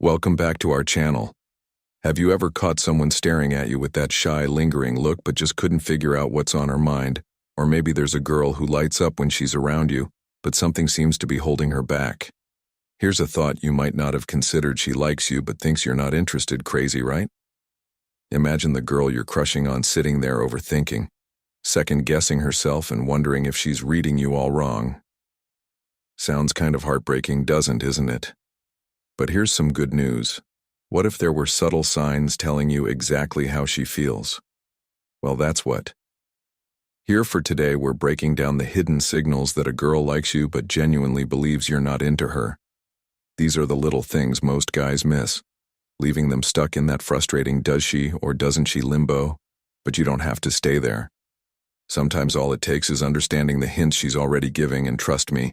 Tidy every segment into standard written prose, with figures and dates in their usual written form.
Welcome back to our channel. Have you ever caught someone staring at you with that shy, lingering look but just couldn't figure out what's on her mind? Or maybe there's a girl who lights up when she's around you, but something seems to be holding her back. Here's a thought you might not have considered: she likes you but thinks you're not interested. Crazy, right? Imagine the girl you're crushing on sitting there overthinking, second-guessing herself and wondering if she's reading you all wrong. Sounds kind of heartbreaking, isn't it? But here's some good news. What if there were subtle signs telling you exactly how she feels? Well, that's what. Here for today, we're breaking down the hidden signals that a girl likes you but genuinely believes you're not into her. These are the little things most guys miss, leaving them stuck in that frustrating does she or doesn't she limbo. But you don't have to stay there. Sometimes all it takes is understanding the hints she's already giving, and trust me,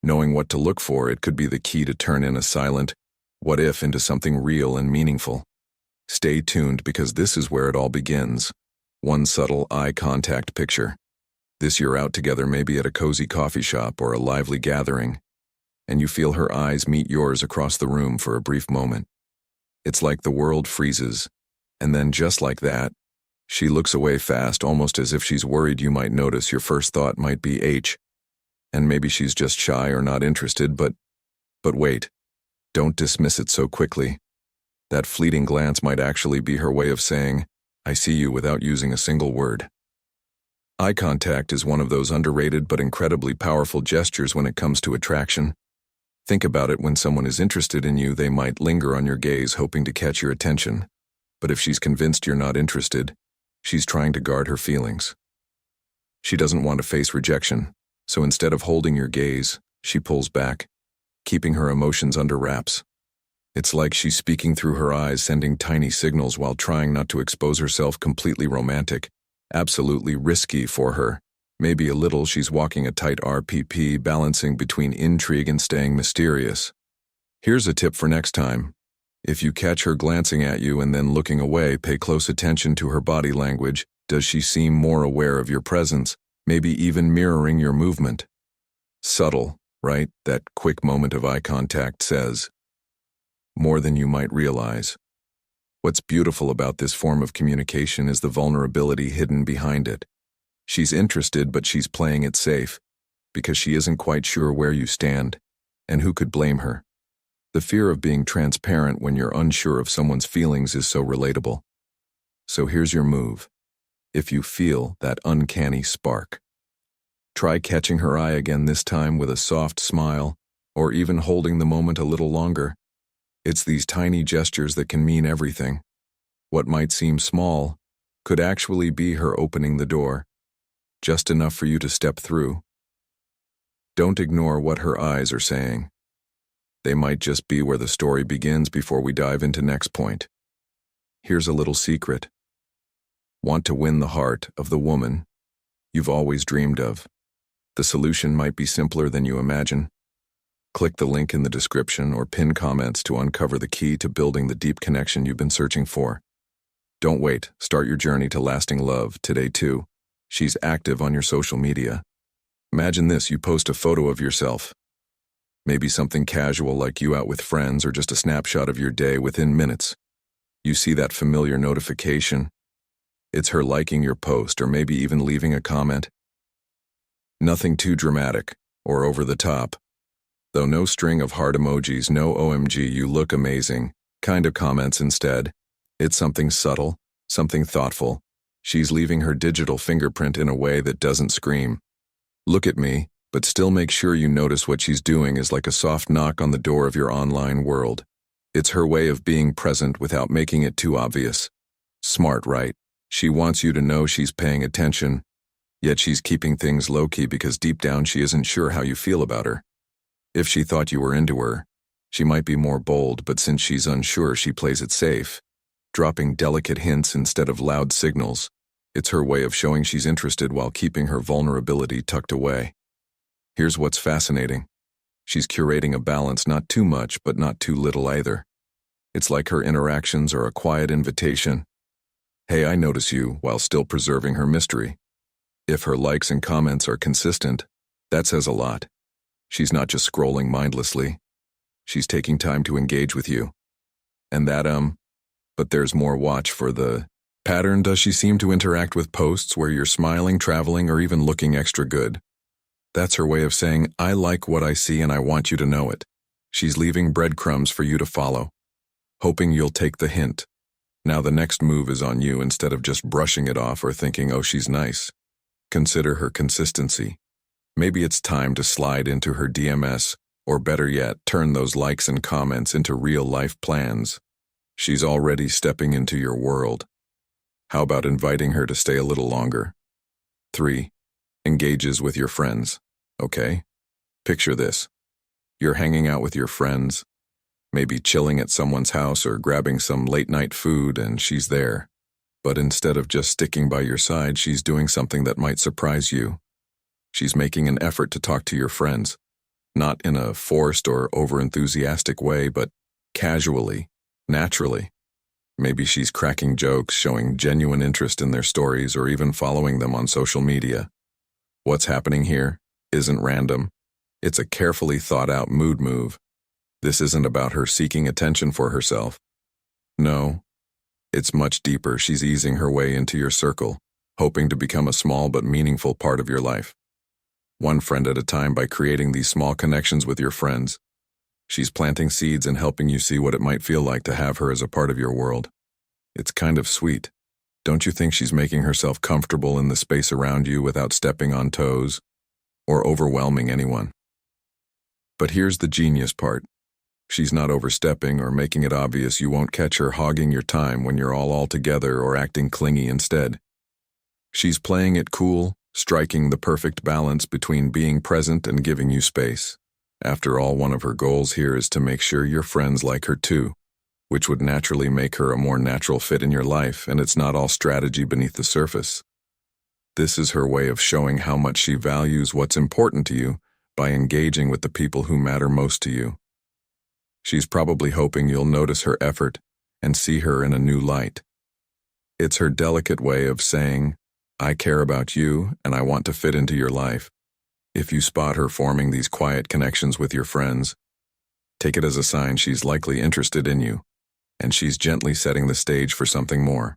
knowing what to look for, it could be the key to turn in a silent what if into something real and meaningful. Stay tuned, because this is where it all begins. One subtle eye contact picture. This, you're out together, maybe at a cozy coffee shop or a lively gathering, and you feel her eyes meet yours across the room for a brief moment. It's like the world freezes, and then just like that, she looks away fast, almost as if she's worried you might notice. Your first thought might be and maybe she's just shy or not interested, but wait. Don't dismiss it so quickly. That fleeting glance might actually be her way of saying, "I see you," without using a single word. Eye contact is one of those underrated but incredibly powerful gestures when it comes to attraction. Think about it: when someone is interested in you, they might linger on your gaze, hoping to catch your attention. But if she's convinced you're not interested, she's trying to guard her feelings. She doesn't want to face rejection, so instead of holding your gaze, she pulls back, keeping her emotions under wraps. It's like she's speaking through her eyes, sending tiny signals while trying not to expose herself. Completely romantic, absolutely risky for her. Maybe a little. She's walking a tight RPP, balancing between intrigue and staying mysterious. Here's a tip for next time. If you catch her glancing at you and then looking away, pay close attention to her body language. Does she seem more aware of your presence, maybe even mirroring your movement? Subtle, right? That quick moment of eye contact says more than you might realize. What's beautiful about this form of communication is the vulnerability hidden behind it. She's interested, but she's playing it safe, because she isn't quite sure where you stand, and who could blame her? The fear of being transparent when you're unsure of someone's feelings is so relatable. So here's your move. If you feel that uncanny spark, try catching her eye again, this time with a soft smile, or even holding the moment a little longer. It's these tiny gestures that can mean everything. What might seem small could actually be her opening the door, just enough for you to step through. Don't ignore what her eyes are saying. They might just be where the story begins before we dive into next point. Here's a little secret. Want to win the heart of the woman you've always dreamed of? The solution might be simpler than you imagine. Click the link in the description or pin comments to uncover the key to building the deep connection you've been searching for. Don't wait. Start your journey to lasting love today too. She's active on your social media. Imagine this: you post a photo of yourself. Maybe something casual like you out with friends, or just a snapshot of your day. Within minutes, you see that familiar notification. It's her liking your post, or maybe even leaving a comment. Nothing too dramatic or over the top. Though no string of heart emojis, no OMG you look amazing kind of comments. Instead, it's something subtle, something thoughtful. She's leaving her digital fingerprint in a way that doesn't scream, "Look at me," but still make sure you notice what she's doing. Is like a soft knock on the door of your online world. It's her way of being present without making it too obvious. Smart, right? She wants you to know she's paying attention, yet she's keeping things low-key because deep down she isn't sure how you feel about her. If she thought you were into her, she might be more bold, but since she's unsure, she plays it safe, dropping delicate hints instead of loud signals. It's her way of showing she's interested while keeping her vulnerability tucked away. Here's what's fascinating. She's curating a balance: not too much, but not too little either. It's like her interactions are a quiet invitation. "Hey, I notice you," while still preserving her mystery. If her likes and comments are consistent, that says a lot. She's not just scrolling mindlessly. She's taking time to engage with you. And but there's more. Watch for the pattern. Does she seem to interact with posts where you're smiling, traveling, or even looking extra good? That's her way of saying, I like what I see and I want you to know it. She's leaving breadcrumbs for you to follow, hoping you'll take the hint. Now the next move is on you. Instead of just brushing it off or thinking, oh, she's nice, consider her consistency. Maybe it's time to slide into her DMs, or better yet, turn those likes and comments into real-life plans. She's already stepping into your world. How about inviting her to stay a little longer? 3. Engages with your friends. Okay? Picture this. You're hanging out with your friends, maybe chilling at someone's house or grabbing some late-night food, and she's there. But instead of just sticking by your side, she's doing something that might surprise you. She's making an effort to talk to your friends, not in a forced or over-enthusiastic way, but casually, naturally. Maybe she's cracking jokes, showing genuine interest in their stories, or even following them on social media. What's happening here isn't random. It's a carefully thought-out mood move. This isn't about her seeking attention for herself. No, it's much deeper. She's easing her way into your circle, hoping to become a small but meaningful part of your life. One friend at a time. By creating these small connections with your friends, she's planting seeds and helping you see what it might feel like to have her as a part of your world. It's kind of sweet. Don't you think she's making herself comfortable in the space around you without stepping on toes or overwhelming anyone? But here's the genius part. She's not overstepping or making it obvious. You won't catch her hogging your time when you're all together or acting clingy instead. She's playing it cool, striking the perfect balance between being present and giving you space. After all, one of her goals here is to make sure your friends like her too, which would naturally make her a more natural fit in your life, and it's not all strategy beneath the surface. This is her way of showing how much she values what's important to you by engaging with the people who matter most to you. She's probably hoping you'll notice her effort and see her in a new light. It's her delicate way of saying, I care about you and I want to fit into your life. If you spot her forming these quiet connections with your friends, take it as a sign she's likely interested in you, and she's gently setting the stage for something more.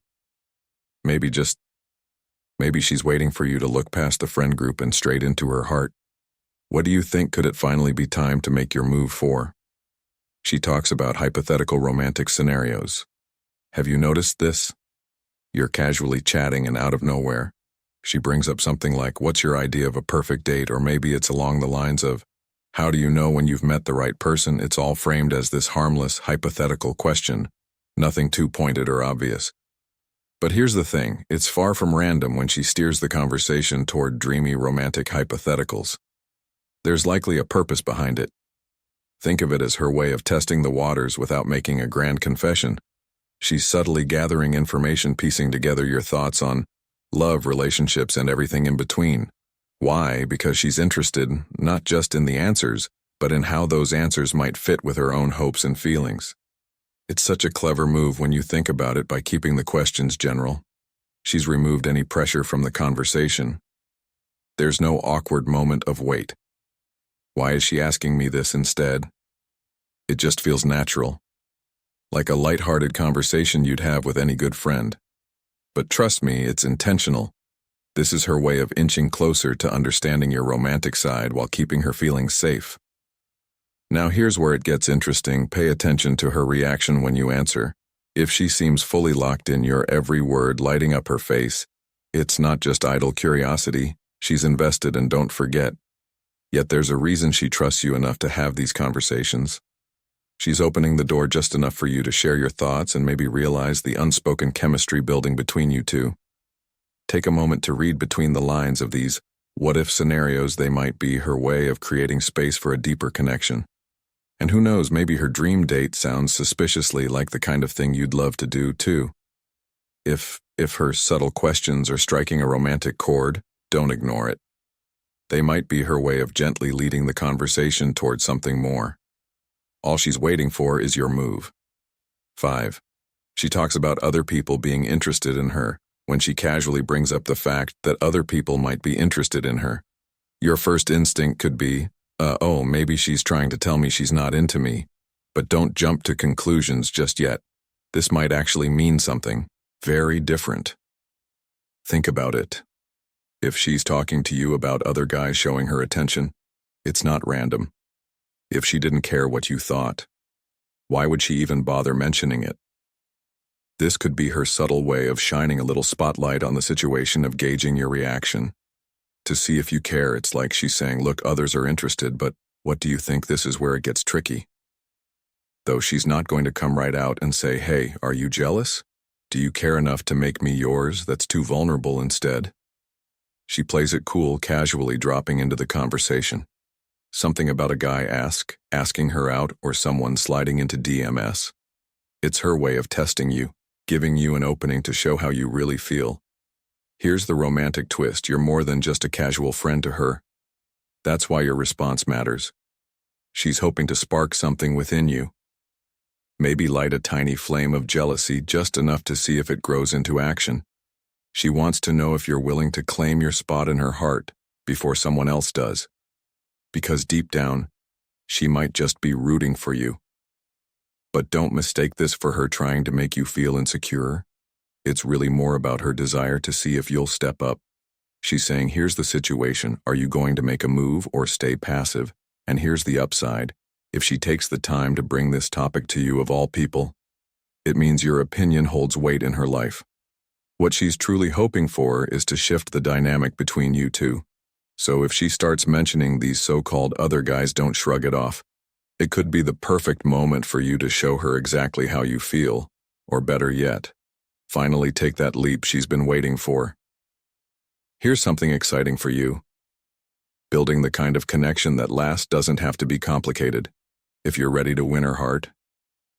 Maybe she's waiting for you to look past the friend group and straight into her heart. What do you think? Could it finally be time to make your move for? She talks about hypothetical romantic scenarios. Have you noticed this? You're casually chatting and out of nowhere, she brings up something like, what's your idea of a perfect date? Or maybe it's along the lines of, how do you know when you've met the right person? It's all framed as this harmless, hypothetical question, nothing too pointed or obvious. But here's the thing, it's far from random when she steers the conversation toward dreamy romantic hypotheticals. There's likely a purpose behind it. Think of it as her way of testing the waters without making a grand confession. She's subtly gathering information, piecing together your thoughts on love, relationships, and everything in between. Why? Because she's interested not just in the answers, but in how those answers might fit with her own hopes and feelings. It's such a clever move when you think about it. By keeping the questions general, she's removed any pressure from the conversation. There's no awkward moment of wait. Why is she asking me this instead? It just feels natural, like a light-hearted conversation you'd have with any good friend. But trust me, it's intentional. This is her way of inching closer to understanding your romantic side while keeping her feelings safe. Now here's where it gets interesting. Pay attention to her reaction when you answer. If she seems fully locked in, your every word lighting up her face, it's not just idle curiosity. She's invested, and don't forget. Yet there's a reason she trusts you enough to have these conversations. She's opening the door just enough for you to share your thoughts and maybe realize the unspoken chemistry building between you two. Take a moment to read between the lines of these what-if scenarios. They might be her way of creating space for a deeper connection. And who knows, maybe her dream date sounds suspiciously like the kind of thing you'd love to do too. If her subtle questions are striking a romantic chord, don't ignore it. They might be her way of gently leading the conversation towards something more. All she's waiting for is your move. 5. She talks about other people being interested in her when she casually brings up the fact that other people might be interested in her. Your first instinct could be, oh, maybe she's trying to tell me she's not into me, But don't jump to conclusions just yet. This might actually mean something very different. Think about it. If she's talking to you about other guys showing her attention, it's not random. If she didn't care what you thought, why would she even bother mentioning it? This could be her subtle way of shining a little spotlight on the situation, of gauging your reaction. To see if you care, it's like she's saying, look, others are interested, but what do you think? This is where it gets tricky. Though she's not going to come right out and say, hey, are you jealous? Do you care enough to make me yours? That's too vulnerable instead. She plays it cool, casually dropping into the conversation. Something about a guy asking her out, or someone sliding into DMS. It's her way of testing you, giving you an opening to show how you really feel. Here's the romantic twist: you're more than just a casual friend to her. That's why your response matters. She's hoping to spark something within you. Maybe light a tiny flame of jealousy, just enough to see if it grows into action. She wants to know if you're willing to claim your spot in her heart before someone else does. Because deep down, she might just be rooting for you. But don't mistake this for her trying to make you feel insecure. It's really more about her desire to see if you'll step up. She's saying, here's the situation. Are you going to make a move or stay passive? And here's the upside. If she takes the time to bring this topic to you, of all people, it means your opinion holds weight in her life. What she's truly hoping for is to shift the dynamic between you two. So if she starts mentioning these so-called other guys, don't shrug it off. It could be the perfect moment for you to show her exactly how you feel, or better yet, finally take that leap she's been waiting for. Here's something exciting for you. Building the kind of connection that lasts doesn't have to be complicated. If you're ready to win her heart,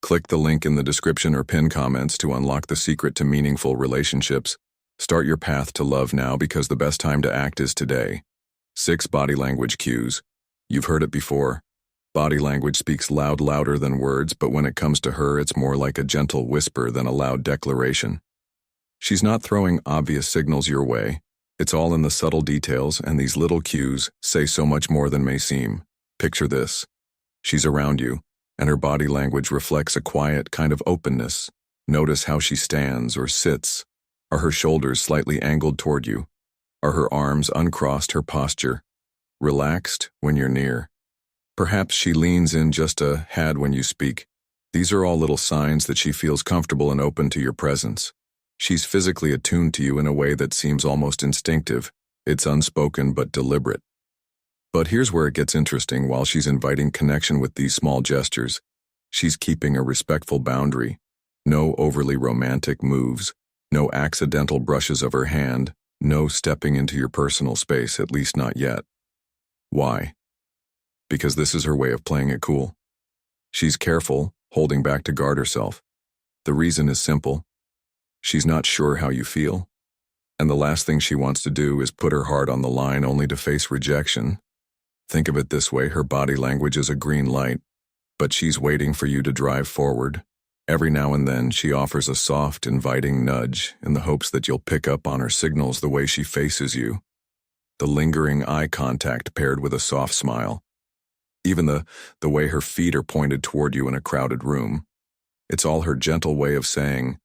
click the link in the description or pin comments to unlock the secret to meaningful relationships. Start your path to love now, because the best time to act is today. 6 body language cues. You've heard it before. Body language speaks louder than words, but when it comes to her, it's more like a gentle whisper than a loud declaration. She's not throwing obvious signals your way. It's all in the subtle details, and these little cues say so much more than may seem. Picture this. She's around you, and her body language reflects a quiet kind of openness. Notice how she stands or sits. Are her shoulders slightly angled toward you? Are her arms uncrossed, her posture relaxed when you're near? Perhaps she leans in just a tad when you speak. These are all little signs that she feels comfortable and open to your presence. She's physically attuned to you in a way that seems almost instinctive. It's unspoken but deliberate. But here's where it gets interesting. While she's inviting connection with these small gestures, she's keeping a respectful boundary. No overly romantic moves, no accidental brushes of her hand, no stepping into your personal space, at least not yet. Why? Because this is her way of playing it cool. She's careful, holding back to guard herself. The reason is simple. She's not sure how you feel, and the last thing she wants to do is put her heart on the line only to face rejection. Think of it this way: her body language is a green light, but she's waiting for you to drive forward. Every now and then, she offers a soft, inviting nudge in the hopes that you'll pick up on her signals. The way she faces you, the lingering eye contact paired with a soft smile, even the way her feet are pointed toward you in a crowded room. It's all her gentle way of saying,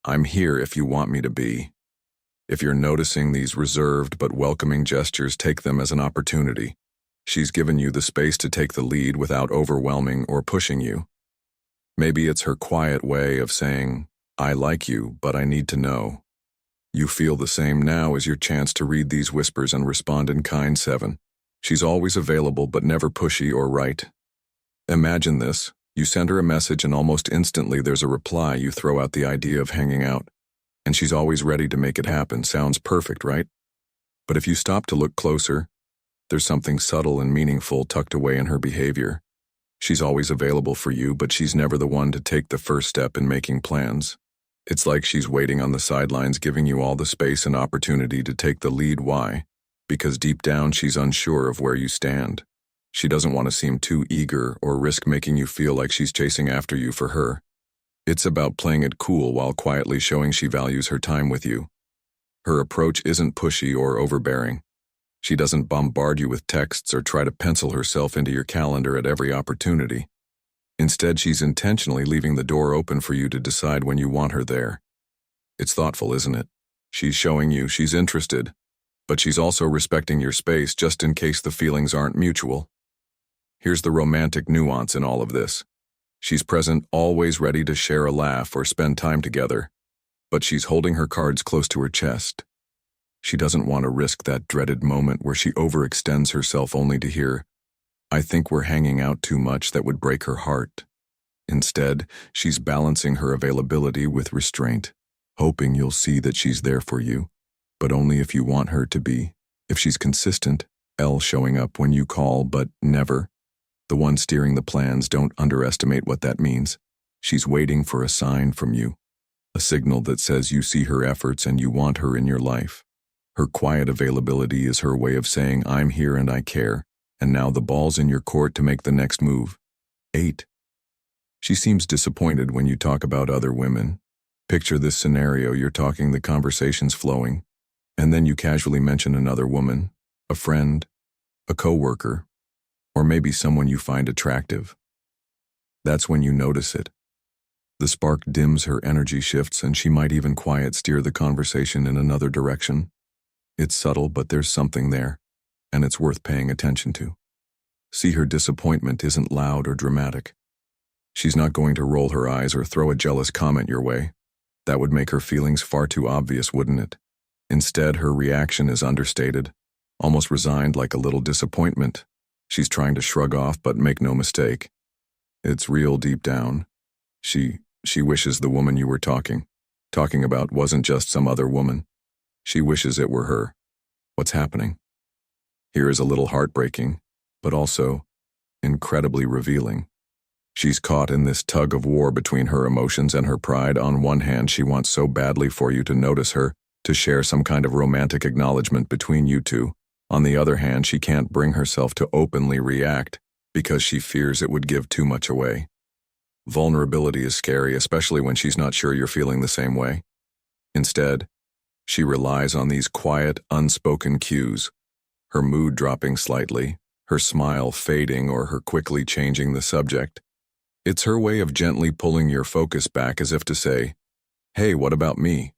I'm here if you want me to be. If you're noticing these reserved but welcoming gestures, take them as an opportunity. She's given you the space to take the lead without overwhelming or pushing you. Maybe it's her quiet way of saying, I like you, but I need to know. You feel the same. Now is your chance to read these whispers and respond in kind. 7. She's always available but never pushy or right. Imagine this. You send her a message and almost instantly there's a reply. You throw out the idea of hanging out, and she's always ready to make it happen. Sounds perfect, right? But if you stop to look closer, there's something subtle and meaningful tucked away in her behavior. She's always available for you, but she's never the one to take the first step in making plans. It's like she's waiting on the sidelines, giving you all the space and opportunity to take the lead. Why? Because deep down she's unsure of where you stand. She doesn't want to seem too eager or risk making you feel like she's chasing after you. For her, it's about playing it cool while quietly showing she values her time with you. Her approach isn't pushy or overbearing. She doesn't bombard you with texts or try to pencil herself into your calendar at every opportunity. Instead, she's intentionally leaving the door open for you to decide when you want her there. It's thoughtful, isn't it? She's showing you she's interested, but she's also respecting your space just in case the feelings aren't mutual. Here's the romantic nuance in all of this. She's present, always ready to share a laugh or spend time together, but she's holding her cards close to her chest. She doesn't want to risk that dreaded moment where she overextends herself only to hear, "I think we're hanging out too much," that would break her heart. Instead, she's balancing her availability with restraint, hoping you'll see that she's there for you, but only if you want her to be. If she's consistent, showing up when you call but never, the one steering the plans, don't underestimate what that means. She's waiting for a sign from you, a signal that says you see her efforts and you want her in your life. Her quiet availability is her way of saying, "I'm here and I care, and now the ball's in your court to make the next move." 8. She seems disappointed when you talk about other women. Picture this scenario: you're talking, the conversation's flowing, and then you casually mention another woman, a friend, a coworker, or maybe someone you find attractive. That's when you notice it. The spark dims, her energy shifts, and she might even quiet steer the conversation in another direction. It's subtle, but there's something there, and it's worth paying attention to. See, her disappointment isn't loud or dramatic. She's not going to roll her eyes or throw a jealous comment your way. That would make her feelings far too obvious, wouldn't it? Instead, her reaction is understated, almost resigned, like a little disappointment. She's trying to shrug off, but make no mistake, it's real deep down. She wishes the woman you were talking about wasn't just some other woman. She wishes it were her. What's happening? Here is a little heartbreaking, but also incredibly revealing. She's caught in this tug of war between her emotions and her pride. On one hand, she wants so badly for you to notice her, to share some kind of romantic acknowledgement between you two. On the other hand, she can't bring herself to openly react because she fears it would give too much away. Vulnerability is scary, especially when she's not sure you're feeling the same way. Instead, she relies on these quiet, unspoken cues, her mood dropping slightly, her smile fading, or her quickly changing the subject. It's her way of gently pulling your focus back, as if to say, "Hey, what about me?"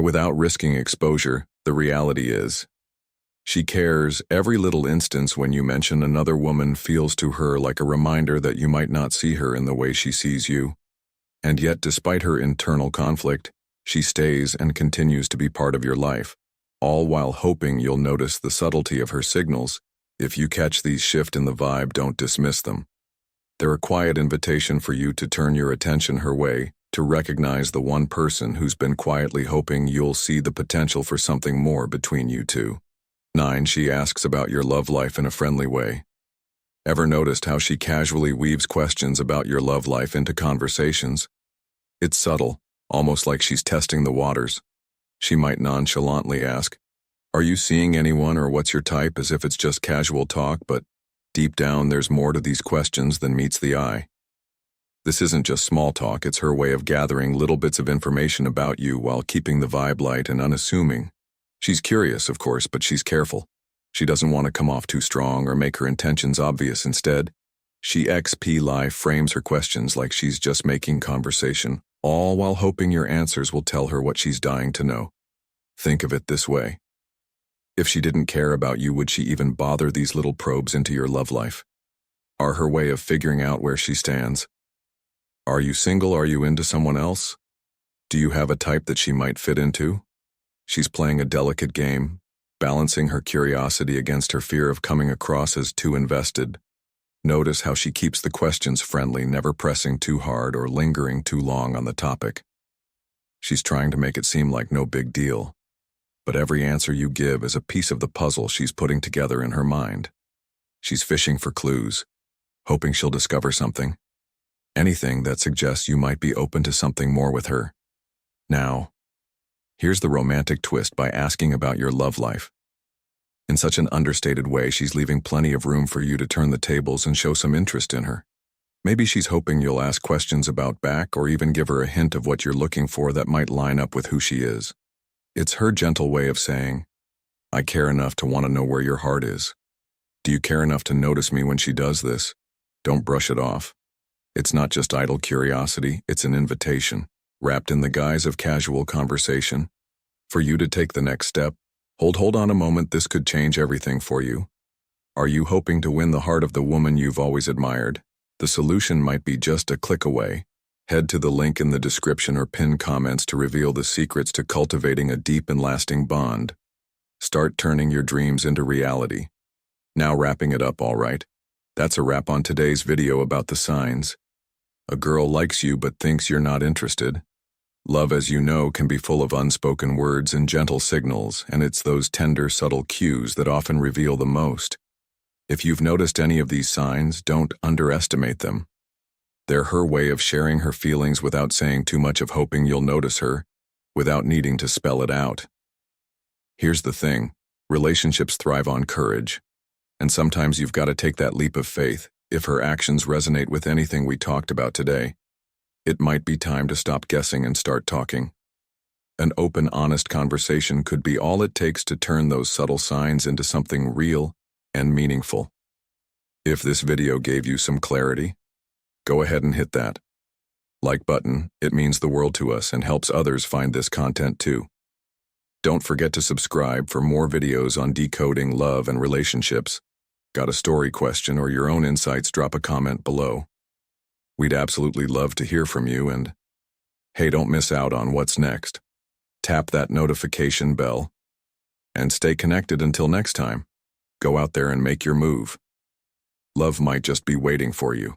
Without risking exposure. The reality is, she cares. Every little instance when you mention another woman feels to her like a reminder that you might not see her in the way she sees you. And yet, despite her internal conflict, she stays and continues to be part of your life, all while hoping you'll notice the subtlety of her signals. If you catch these shifts in the vibe, don't dismiss them. They're a quiet invitation for you to turn your attention her way, to recognize the one person who's been quietly hoping you'll see the potential for something more between you two. 9. She asks about your love life in a friendly way. Ever noticed how she casually weaves questions about your love life into conversations? It's subtle, almost like she's testing the waters. She might nonchalantly ask, "Are you seeing anyone?" or "What's your type?" as if it's just casual talk, but deep down there's more to these questions than meets the eye. This isn't just small talk, it's her way of gathering little bits of information about you while keeping the vibe light and unassuming. She's curious, of course, but she's careful. She doesn't want to come off too strong or make her intentions obvious. Instead, she frames her questions like she's just making conversation, all while hoping your answers will tell her what she's dying to know. Think of it this way. If she didn't care about you, would she even bother these little probes into your love life? Are her way of figuring out where she stands. Are you single? Are you into someone else? Do you have a type that she might fit into? She's playing a delicate game, balancing her curiosity against her fear of coming across as too invested. Notice how she keeps the questions friendly, never pressing too hard or lingering too long on the topic. She's trying to make it seem like no big deal, but every answer you give is a piece of the puzzle she's putting together in her mind. She's fishing for clues, hoping she'll discover something. Anything that suggests you might be open to something more with her. Now, here's the romantic twist by asking about your love life. In such an understated way, she's leaving plenty of room for you to turn the tables and show some interest in her. Maybe she's hoping you'll ask questions about back or even give her a hint of what you're looking for that might line up with who she is. It's her gentle way of saying, "I care enough to want to know where your heart is. Do you care enough to notice me when she does this?" Don't brush it off. It's not just idle curiosity, it's an invitation, wrapped in the guise of casual conversation. For you to take the next step, hold on a moment, this could change everything for you. Are you hoping to win the heart of the woman you've always admired? The solution might be just a click away. Head to the link in the description or pin comments to reveal the secrets to cultivating a deep and lasting bond. Start turning your dreams into reality. Now wrapping it up, all right? That's a wrap on today's video about the signs. A girl likes you but thinks you're not interested. Love, as you know, can be full of unspoken words and gentle signals, and it's those tender, subtle cues that often reveal the most. If you've noticed any of these signs, don't underestimate them. They're her way of sharing her feelings without saying too much, of hoping you'll notice her, without needing to spell it out. Here's the thing, relationships thrive on courage, and sometimes you've got to take that leap of faith. If her actions resonate with anything we talked about today, it might be time to stop guessing and start talking. An open, honest conversation could be all it takes to turn those subtle signs into something real and meaningful. If this video gave you some clarity, go ahead and hit that like button. It means the world to us and helps others find this content too. Don't forget to subscribe for more videos on decoding love and relationships. Got a story, question, or your own insights? Drop a comment below. We'd absolutely love to hear from you, and hey, don't miss out on what's next. Tap that notification bell and stay connected. Until next time, go out there and make your move. Love might just be waiting for you.